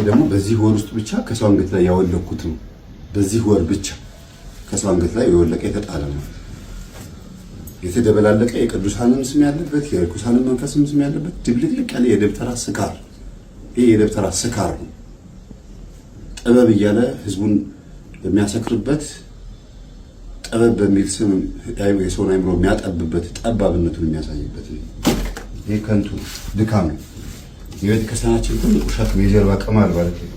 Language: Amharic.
ደግሞ በዚህ ወር ውስጥ ብቻ ከሰው አንገት ላይ ያወለኩት ነው። በዚህ ወር ብቻ ከሰው አንገት ላይ የወለቀ የተጣለ ነው። የተደበላለቀ የቅዱሳንን ስም ያለበት የርኩሳንን መንፈስም ስም ያለበት ድብልቅልቅ ያለ የደብተራ ስካር። ይሄ የደብተራ ስካር ነው። ጥበብ እያለ ህዝቡን በሚያሰክርበት ጥበብ በሚል ስም የሰውን አይምሮ የሚያጠብበት ጠባብነቱን የሚያሳይበት ይሄ ከንቱ ድካም ነው። የቤተ ክርስቲያናችን ትልቁ ሸክም የጀርባ ቅማል ማለት ነው።